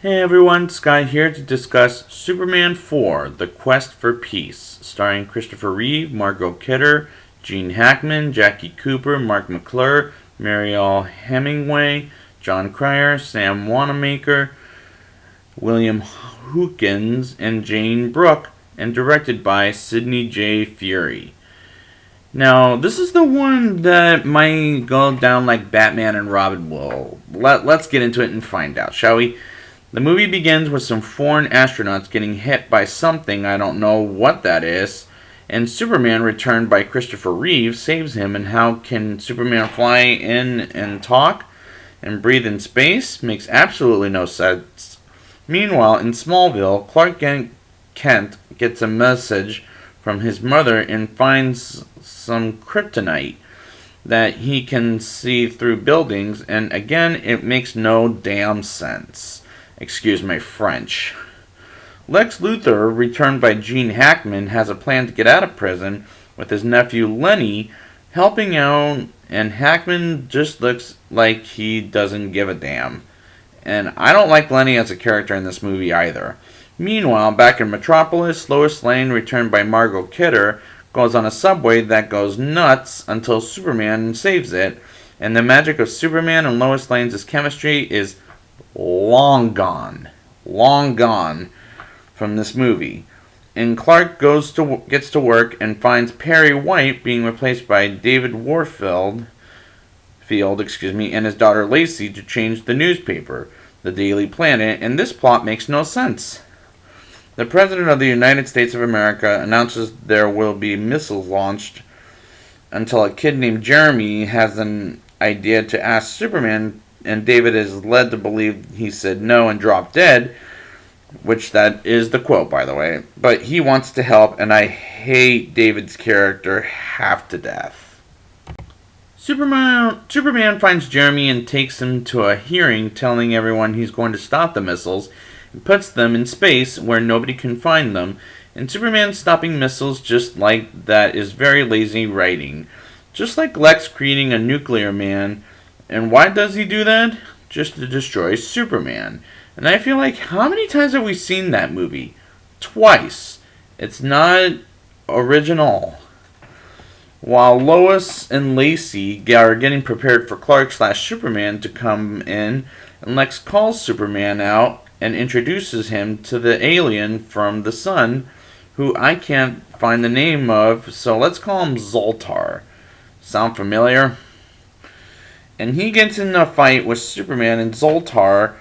Hey everyone, Sky here to discuss Superman 4, The Quest for Peace, starring Christopher Reeve, Margot Kidder, Gene Hackman, Jackie Cooper, Mark McClure, Mariel Hemingway, John Cryer, Sam Wanamaker, William Hookins, and Jane Brooke, and directed by Sidney J. Furie. Now, this is the one that might go down like Batman and Robin will. Let's get into it and find out, shall we? The movie begins with some foreign astronauts getting hit by something, I don't know what that is, and Superman, returned by Christopher Reeve, saves him. And how can Superman fly in and talk and breathe in space? Makes absolutely no sense. Meanwhile, in Smallville, Clark Kent gets a message from his mother and finds some kryptonite that he can see through buildings, and again, it makes no damn sense. Excuse my French. Lex Luthor, returned by Gene Hackman, has a plan to get out of prison with his nephew Lenny helping out, and Hackman just looks like he doesn't give a damn. And I don't like Lenny as a character in this movie either. Meanwhile, back in Metropolis, Lois Lane, returned by Margot Kidder, goes on a subway that goes nuts until Superman saves it, and the magic of Superman and Lois Lane's chemistry is long gone from this movie. And Clark gets to work and finds Perry White being replaced by David Warfield, and his daughter Lacey to change the newspaper, the Daily Planet, and this plot makes no sense. The President of the United States of America announces there will be missiles launched until a kid named Jeremy has an idea to ask Superman, and David is led to believe he said no and dropped dead, which that is the quote, by the way. But he wants to help, and I hate David's character half to death. Superman finds Jeremy and takes him to a hearing, telling everyone he's going to stop the missiles and puts them in space where nobody can find them. And Superman stopping missiles just like that is very lazy writing. Just like Lex creating a nuclear man. And why does he do that? Just to destroy Superman. And I feel like, how many times have we seen that movie? Twice. It's not original. While Lois and Lacey are getting prepared for Clark/Superman to come in, and Lex calls Superman out and introduces him to the alien from the sun, who I can't find the name of, so let's call him Zoltar. Sound familiar? And he gets in a fight with Superman, and Zoltar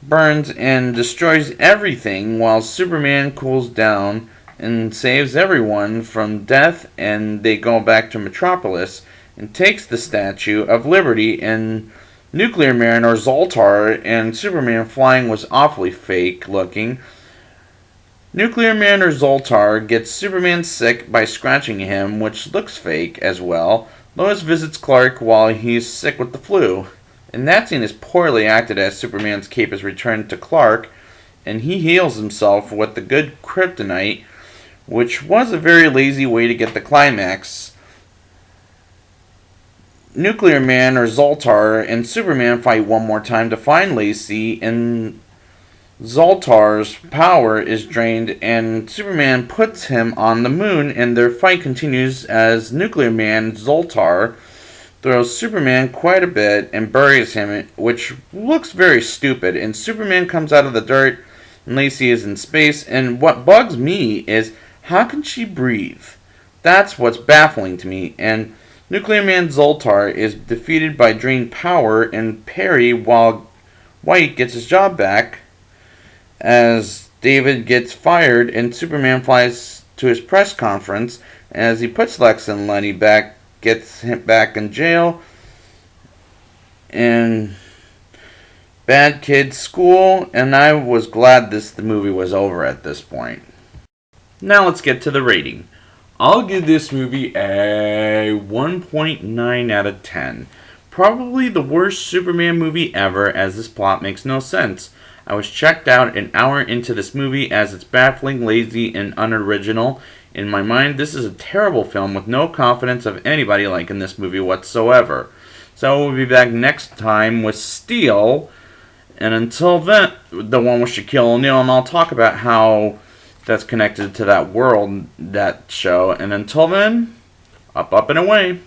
burns and destroys everything while Superman cools down and saves everyone from death, and they go back to Metropolis and takes the Statue of Liberty. And Nuclear Man, or Zoltar, and Superman flying was awfully fake looking. Nuclear Man, or Zoltar, gets Superman sick by scratching him, which looks fake as well. Lois visits Clark while he's sick with the flu, and that scene is poorly acted as Superman's cape is returned to Clark, and he heals himself with the good kryptonite, which was a very lazy way to get the climax. Nuclear Man, or Zoltar, and Superman fight one more time to find Lacey, and Zoltar's power is drained, and Superman puts him on the moon, and their fight continues as Nuclear Man, Zoltar, throws Superman quite a bit and buries him, which looks very stupid, and Superman comes out of the dirt, and Lacey is in space, and what bugs me is, how can she breathe? That's what's baffling to me, and Nuclear Man Zoltar is defeated by drained power and Perry, while White gets his job back as David gets fired, and Superman flies to his press conference as he puts Lex and Lenny back, gets him back in jail, and bad kids school, and I was glad the movie was over at this point. Now let's get to the rating. I'll give this movie a 1.9 out of 10. Probably the worst Superman movie ever, as this plot makes no sense. I was checked out an hour into this movie as it's baffling, lazy, and unoriginal. In my mind, this is a terrible film with no confidence of anybody liking this movie whatsoever. So we'll be back next time with Steel, And until then, the one with Shaquille O'Neal, and I'll talk about how that's connected to that world, that show. And until then, up, and away.